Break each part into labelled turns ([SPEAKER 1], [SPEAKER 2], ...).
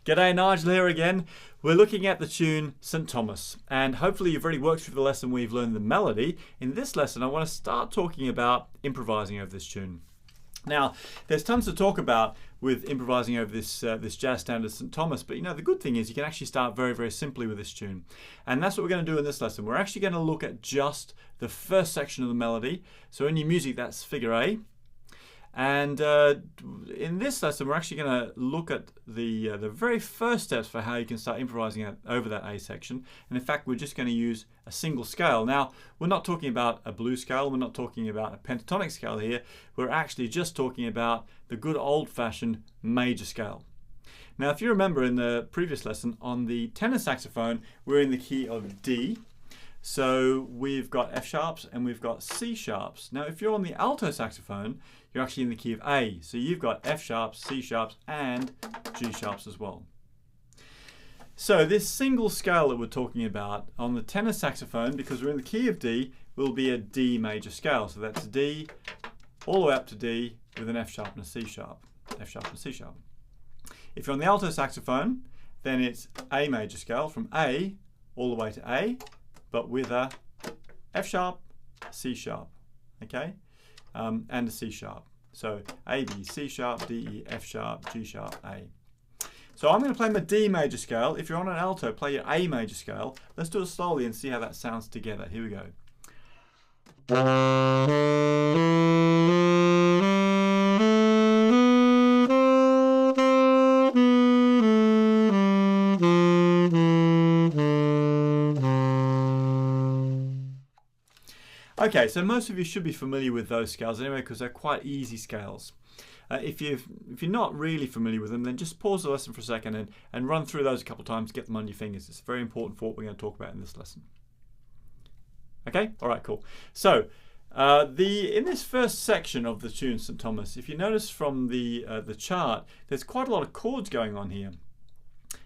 [SPEAKER 1] G'day, Nigel here again. We're looking at the tune St. Thomas, and hopefully you've already worked through the lesson where you've learned the melody. In this lesson I want to start talking about improvising over this tune. Now, there's tons to talk about with improvising over this jazz standard St. Thomas, but you know, the good thing is you can actually start very, very simply with this tune. And that's what we're going to do in this lesson. We're actually going to look at just the first section of the melody. So in your music, that's figure A. And in this lesson, we're actually going to look at the very first steps for how you can start improvising over that A section. And in fact, we're just going to use a single scale. Now, we're not talking about a blues scale. We're not talking about a pentatonic scale here. We're actually just talking about the good old-fashioned major scale. Now, if you remember in the previous lesson, on the tenor saxophone, we're in the key of D. So we've got F sharps and we've got C sharps. Now, if you're on the alto saxophone, you're actually in the key of A. So you've got F sharps, C sharps, and G sharps as well. So this single scale that we're talking about on the tenor saxophone, because we're in the key of D, will be a D major scale. So that's D all the way up to D with an F sharp and a C sharp. F sharp and C sharp. If you're on the alto saxophone, then it's A major scale from A all the way to A, but with a F sharp, C sharp, okay, and a C sharp. So A, B, C sharp, D, E, F sharp, G sharp, A. So I'm going to play my D major scale. If you're on an alto, play your A major scale. Let's do it slowly and see how that sounds together. Here we go. Okay, so most of you should be familiar with those scales anyway, because they're quite easy scales. If you're not really familiar with them, then just pause the lesson for a second and run through those a couple of times, get them on your fingers. It's very important for what we're going to talk about in this lesson. Okay, all right, cool. So in this first section of the tune St. Thomas, if you notice from the chart, there's quite a lot of chords going on here.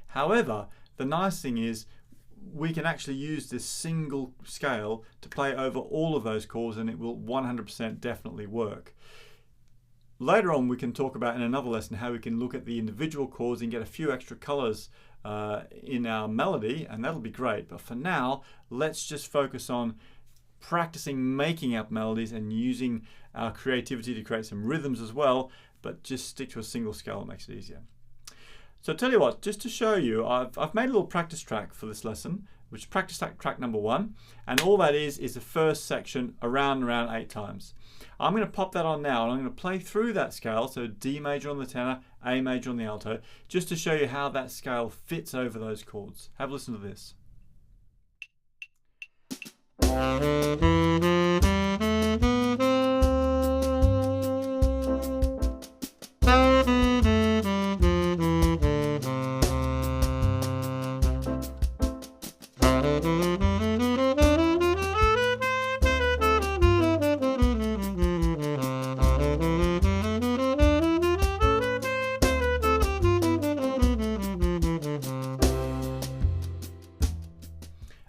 [SPEAKER 1] However, the nice thing is we can actually use this single scale to play over all of those chords, and it will 100% definitely work. Later on, we can talk about in another lesson how we can look at the individual chords and get a few extra colors in our melody, and that'll be great. But for now, let's just focus on practicing making up melodies and using our creativity to create some rhythms as well, but just stick to a single scale. It makes it easier. So I'll tell you what, just to show you, I've made a little practice track for this lesson, which is practice track number 1, and all that is the first section around and around 8 times. I'm going to pop that on now, and I'm going to play through that scale, so D major on the tenor, A major on the alto, just to show you how that scale fits over those chords. Have a listen to this.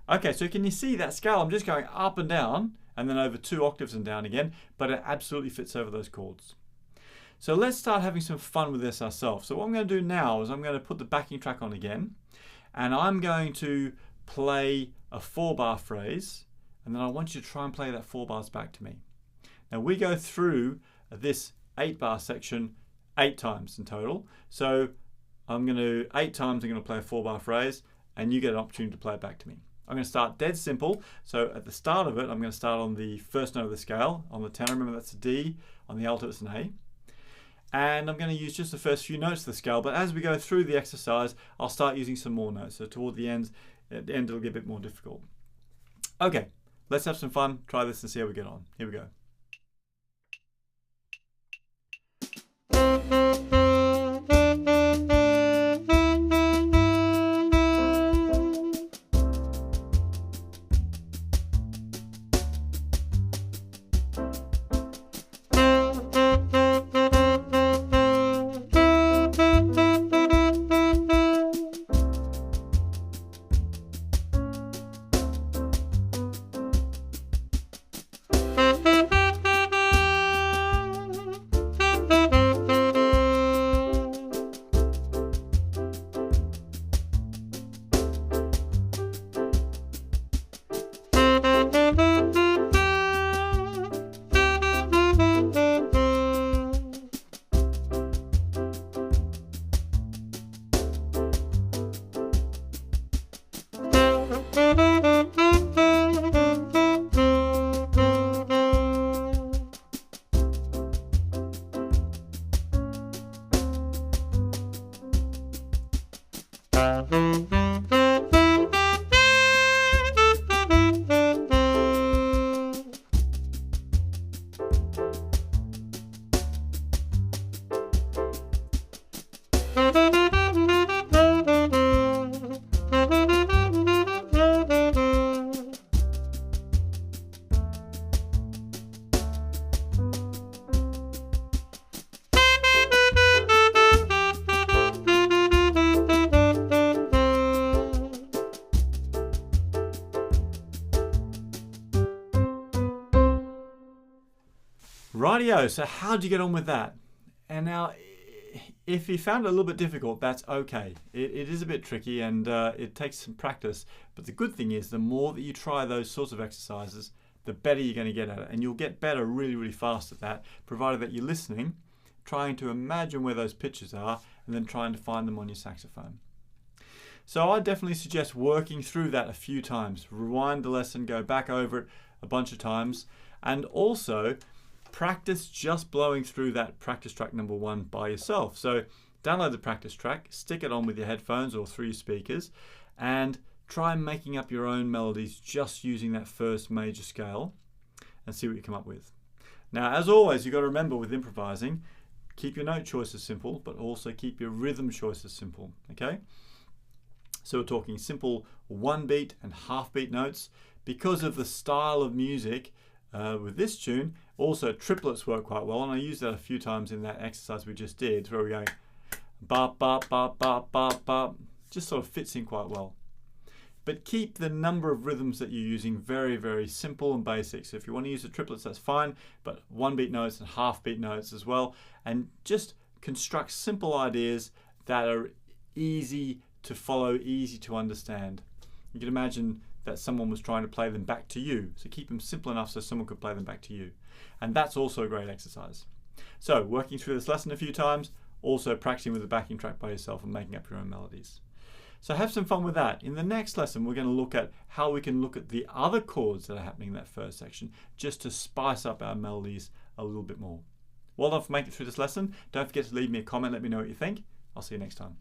[SPEAKER 1] Okay, so can you see that scale? I'm just going up and down, and then over 2 octaves and down again, but it absolutely fits over those chords. So let's start having some fun with this ourselves. So what I'm going to do now is I'm going to put the backing track on again, and I'm going to play a 4-bar phrase, and then I want you to try and play that 4 bars back to me. Now we go through this 8-bar section 8 times in total. So I'm going to 8 times I'm going to play a 4-bar phrase, and you get an opportunity to play it back to me. I'm going to start dead simple. So at the start of it, I'm going to start on the first note of the scale. On the tenor, remember that's a D. On the alto, it's an A. And I'm going to use just the first few notes of the scale. But as we go through the exercise, I'll start using some more notes. So toward the end it'll get a bit more difficult. Okay, let's have some fun. Try this and see how we get on. Here we go. Rightio, so how do you get on with that? And now, if you found it a little bit difficult, that's okay. It is a bit tricky and it takes some practice, but the good thing is the more that you try those sorts of exercises, the better you're going to get at it. And you'll get better really, really fast at that, provided that you're listening, trying to imagine where those pitches are, and then trying to find them on your saxophone. So I definitely suggest working through that a few times. Rewind the lesson, go back over it a bunch of times, and also practice just blowing through that practice track number 1 by yourself. So download the practice track, stick it on with your headphones or through your speakers, and try making up your own melodies just using that first major scale and see what you come up with. Now, as always, you've got to remember with improvising, keep your note choices simple, but also keep your rhythm choices simple, okay? So we're talking simple 1-beat and half-beat notes. Because of the style of music with this tune, also triplets work quite well, and I used that a few times in that exercise we just did, where we're going bop, bop, bop, bop, bop, bop. Just sort of fits in quite well. But keep the number of rhythms that you're using very, very simple and basic. So if you want to use the triplets, that's fine, but 1-beat notes and half-beat notes as well. And just construct simple ideas that are easy to follow, easy to understand. You can imagine that someone was trying to play them back to you. So keep them simple enough so someone could play them back to you. And that's also a great exercise. So working through this lesson a few times, also practicing with the backing track by yourself and making up your own melodies. So have some fun with that. In the next lesson, we're going to look at how we can look at the other chords that are happening in that first section, just to spice up our melodies a little bit more. Well done for making it through this lesson. Don't forget to leave me a comment, let me know what you think. I'll see you next time.